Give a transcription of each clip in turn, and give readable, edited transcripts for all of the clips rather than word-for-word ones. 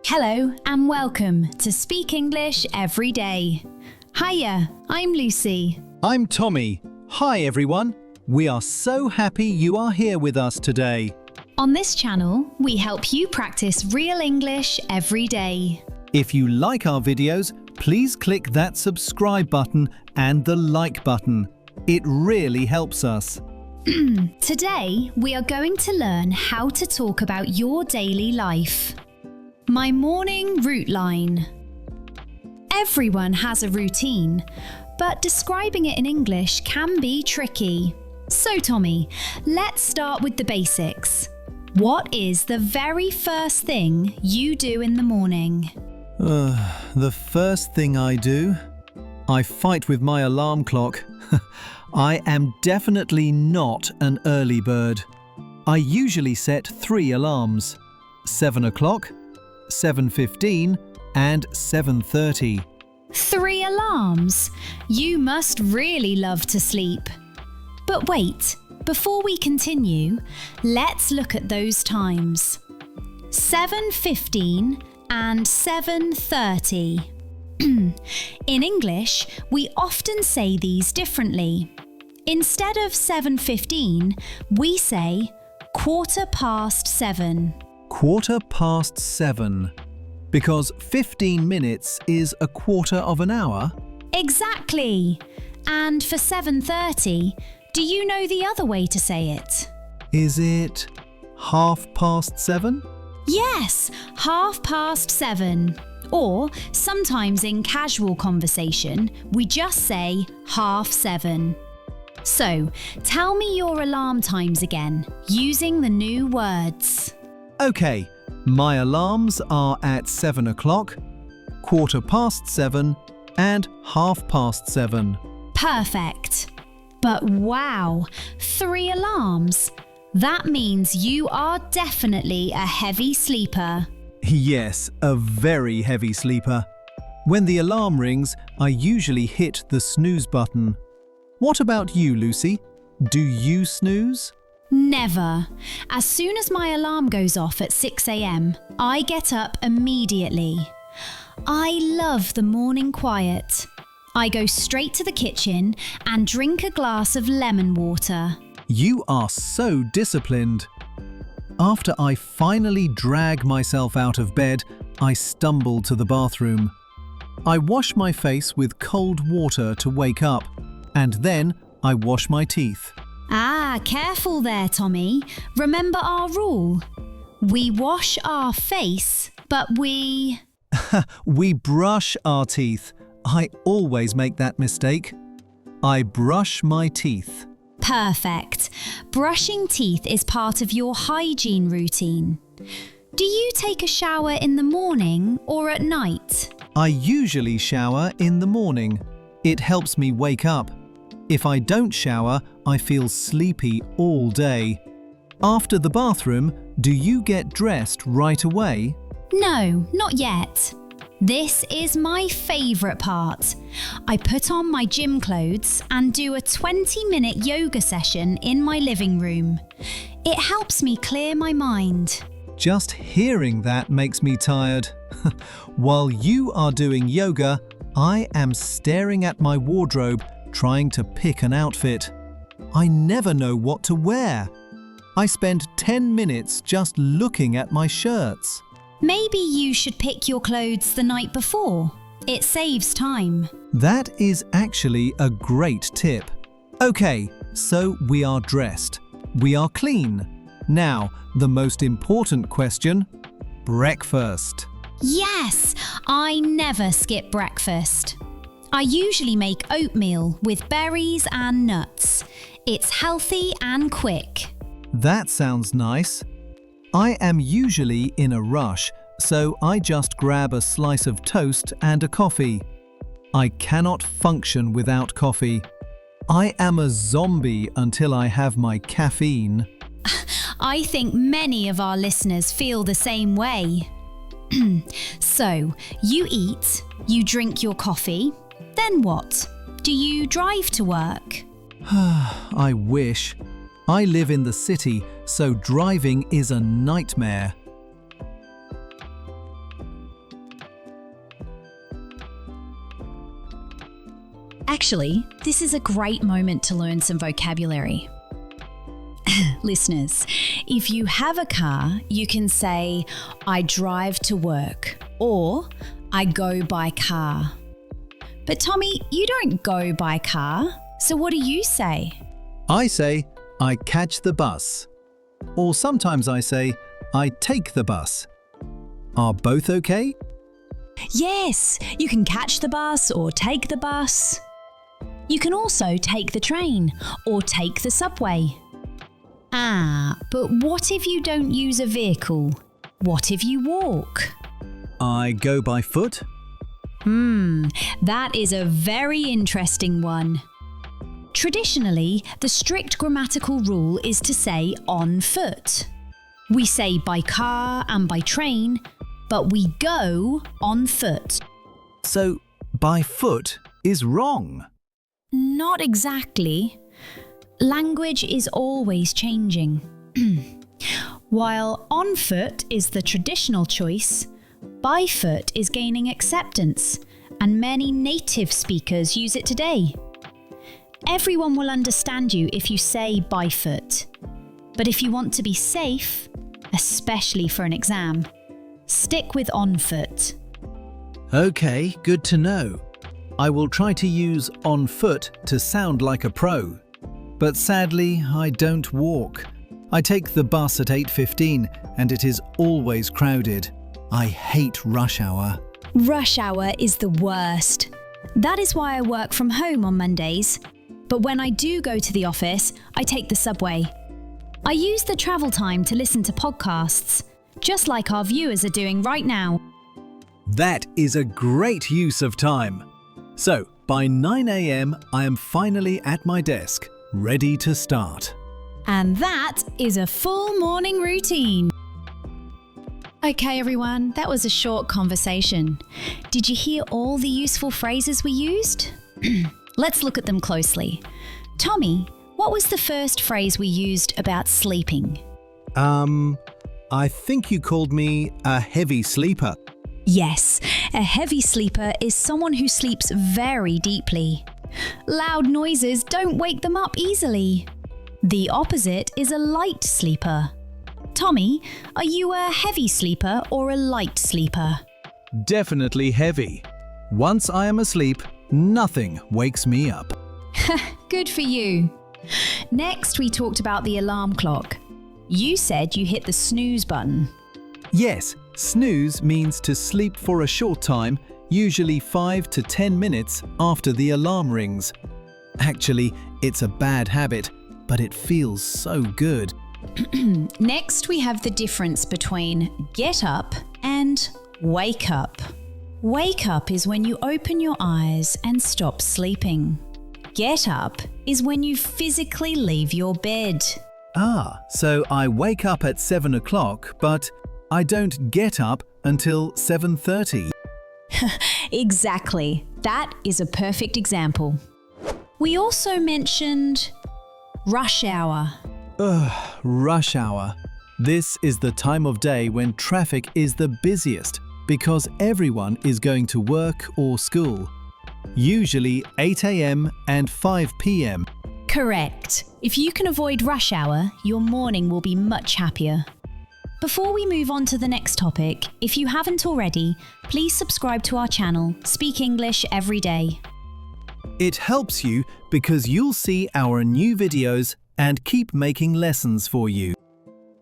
Hello and welcome to Speak English Every Day. Hiya, I'm Lucy. I'm Tommy. Hi everyone. We are so happy you are here with us today. On this channel, we help you practice real English every day. If you like our videos, please click that subscribe button and the like button. It really helps us. Today, we are going to learn how to talk about your daily life. My morning route line. Everyone has a routine, but describing it in English can be tricky. So Tommy, let's start with the basics. What is the very first thing you do in the morning? The first thing I do? I fight with my alarm clock. I am definitely not an early bird. I usually set 3 alarms: 7 o'clock, 7:15 and 7:30. 3 alarms? You must really love to sleep. But wait, before we continue, let's look at those times. 7:15 and 7:30. In English, we often say these differently. Instead of 7:15, we say 7:15. 7:15. Because 15 minutes is a quarter of an hour? Exactly. And for 7:30, do you know the other way to say it? Is it 7:30? Yes, 7:30. Or sometimes in casual conversation, we just say 7:30. So, tell me your alarm times again, using the new words. Okay, my alarms are at 7 o'clock, 7:15 and 7:30. Perfect. But wow, 3 alarms. That means you are definitely a heavy sleeper. Yes, a very heavy sleeper. When the alarm rings, I usually hit the snooze button. What about you, Lucy? Do you snooze? Never. As soon as my alarm goes off at 6 a.m, I get up immediately. I love the morning quiet. I go straight to the kitchen and drink a glass of lemon water. You are so disciplined. After I finally drag myself out of bed, I stumble to the bathroom. I wash my face with cold water to wake up, and then I wash my teeth. Ah, careful there, Tommy. Remember our rule. We wash our face, but we brush our teeth. I always make that mistake. I brush my teeth. Perfect. Brushing teeth is part of your hygiene routine. Do you take a shower in the morning or at night? I usually shower in the morning. It helps me wake up. If I don't shower, I feel sleepy all day. After the bathroom, do you get dressed right away? No, not yet. This is my favourite part. I put on my gym clothes and do a 20-minute yoga session in my living room. It helps me clear my mind. Just hearing that makes me tired. While you are doing yoga, I am staring at my wardrobe trying to pick an outfit. I never know what to wear. I spend 10 minutes just looking at my shirts. Maybe you should pick your clothes the night before. It saves time. That is actually a great tip. Okay, so we are dressed. We are clean. Now, the most important question: breakfast. Yes, I never skip breakfast. I usually make oatmeal with berries and nuts. It's healthy and quick. That sounds nice. I am usually in a rush, so I just grab a slice of toast and a coffee. I cannot function without coffee. I am a zombie until I have my caffeine. I think many of our listeners feel the same way. So, you eat, you drink your coffee, then what? Do you drive to work? I wish. I live in the city, so driving is a nightmare. Actually, this is a great moment to learn some vocabulary. Listeners, if you have a car, you can say, I drive to work, or I go by car. But Tommy, you don't go by car, so what do you say? I say, I catch the bus. Or sometimes I say, I take the bus. Are both okay? Yes, you can catch the bus or take the bus. You can also take the train or take the subway. Ah, but what if you don't use a vehicle? What if you walk? I go by foot. That is a very interesting one. Traditionally, the strict grammatical rule is to say on foot. We say by car and by train, but we go on foot. So, by foot is wrong. Not exactly. Language is always changing. While on foot is the traditional choice, by foot is gaining acceptance, and many native speakers use it today. Everyone will understand you if you say by foot. But if you want to be safe, especially for an exam, stick with on foot. Okay, good to know. I will try to use on foot to sound like a pro. But sadly, I don't walk. I take the bus at 8:15 and it is always crowded. I hate rush hour. Rush hour is the worst. That is why I work from home on Mondays. But when I do go to the office, I take the subway. I use the travel time to listen to podcasts, just like our viewers are doing right now. That is a great use of time. So, by 9 a.m, I am finally at my desk, ready to start. And that is a full morning routine. Okay, everyone, that was a short conversation. Did you hear all the useful phrases we used? Let's look at them closely. Tommy, what was the first phrase we used about sleeping? I think you called me a heavy sleeper. Yes, a heavy sleeper is someone who sleeps very deeply. Loud noises don't wake them up easily. The opposite is a light sleeper. Tommy, are you a heavy sleeper or a light sleeper? Definitely heavy. Once I am asleep, nothing wakes me up. Good for you. Next, we talked about the alarm clock. You said you hit the snooze button. Yes, snooze means to sleep for a short time, usually 5 to 10 minutes after the alarm rings. Actually, it's a bad habit, but it feels so good. Next, we have the difference between get up and wake up. Wake up is when you open your eyes and stop sleeping. Get up is when you physically leave your bed. Ah, so I wake up at 7 o'clock, but I don't get up until 7:30. Exactly. That is a perfect example. We also mentioned rush hour. Rush hour. This is the time of day when traffic is the busiest because everyone is going to work or school. Usually 8 a.m. and 5 p.m. Correct. If you can avoid rush hour, your morning will be much happier. Before we move on to the next topic, if you haven't already, please subscribe to our channel, Speak English Every Day. It helps you because you'll see our new videos and keep making lessons for you.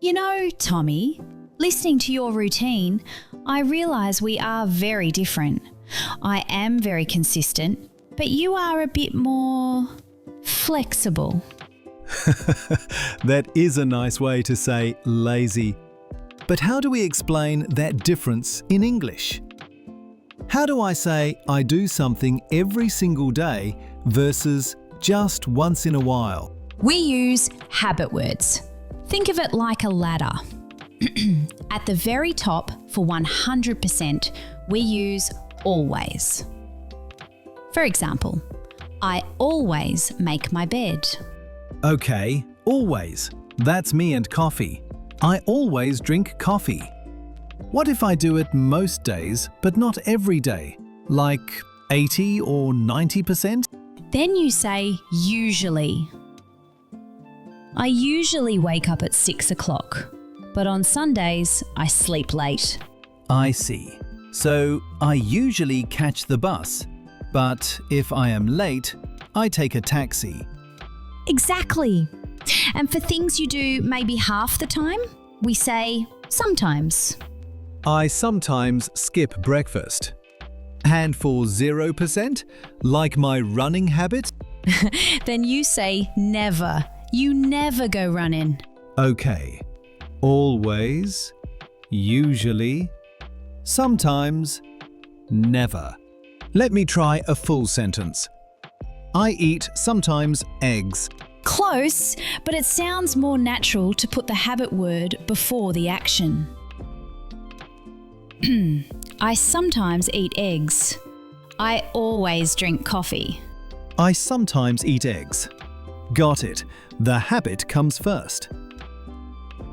You know, Tommy, listening to your routine, I realise we are very different. I am very consistent, but you are a bit more flexible. That is a nice way to say lazy. But how do we explain that difference in English? How do I say I do something every single day versus just once in a while? We use habit words. Think of it like a ladder. At the very top, for 100%, we use always. For example, I always make my bed. Okay, always. That's me and coffee. I always drink coffee. What if I do it most days, but not every day? Like 80 or 90%? Then you say usually. I usually wake up at 6 o'clock, but on Sundays I sleep late. I see. So I usually catch the bus, but if I am late, I take a taxi. Exactly. And for things you do maybe half the time, we say sometimes. I sometimes skip breakfast. And for 0%, like my running habit? Then you say never. You never go running. Okay. Always, usually, sometimes, never. Let me try a full sentence. I eat sometimes eggs. Close, but it sounds more natural to put the habit word before the action. I sometimes eat eggs. I always drink coffee. I sometimes eat eggs. Got it. The habit comes first.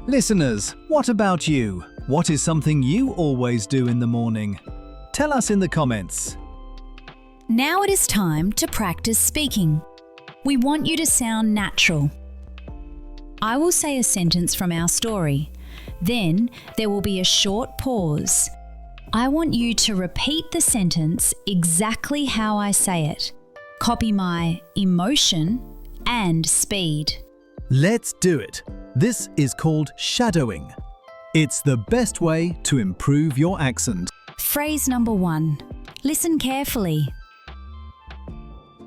Listeners, what about you? What is something you always do in the morning? Tell us in the comments. Now it is time to practice speaking. We want you to sound natural. I will say a sentence from our story. Then there will be a short pause. I want you to repeat the sentence exactly how I say it. Copy my emotion and speed. Let's do it. This is called shadowing. It's the best way to improve your accent. Phrase number 1. Listen carefully.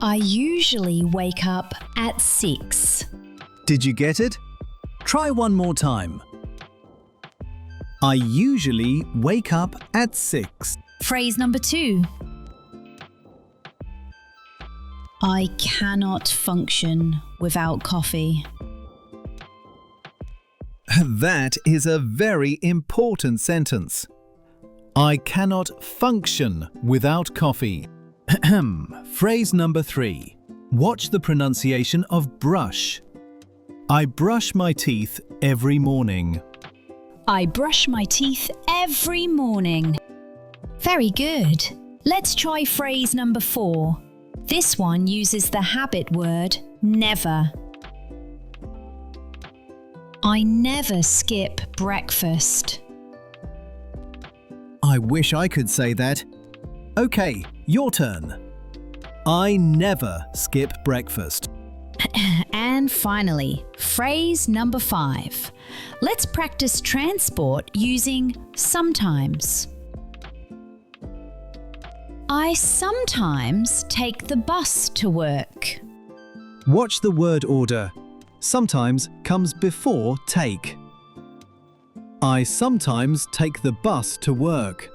I usually wake up at 6. Did you get it? Try one more time. I usually wake up at 6. Phrase number 2. I cannot function without coffee. That is a very important sentence. I cannot function without coffee. Phrase number 3. Watch the pronunciation of brush. I brush my teeth every morning. I brush my teeth every morning. Very good. Let's try phrase number 4. This one uses the habit word never. I never skip breakfast. I wish I could say that. Okay, your turn. I never skip breakfast. And finally, phrase number 5. Let's practice transport using sometimes. I sometimes take the bus to work. Watch the word order. Sometimes comes before take. I sometimes take the bus to work.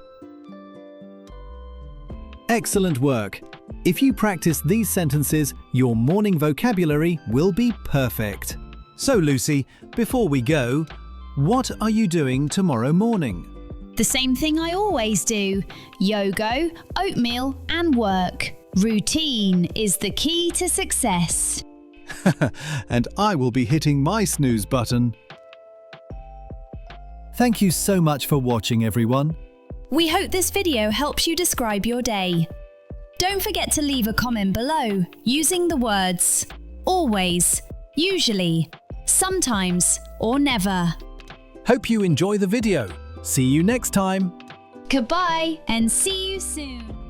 Excellent work. If you practice these sentences, your morning vocabulary will be perfect. So Lucy, before we go, what are you doing tomorrow morning? The same thing I always do. Yoga, oatmeal and work. Routine is the key to success. And I will be hitting my snooze button. Thank you so much for watching, everyone. We hope this video helps you describe your day. Don't forget to leave a comment below using the words always, usually, sometimes or never. Hope you enjoy the video. See you next time. Goodbye and see you soon.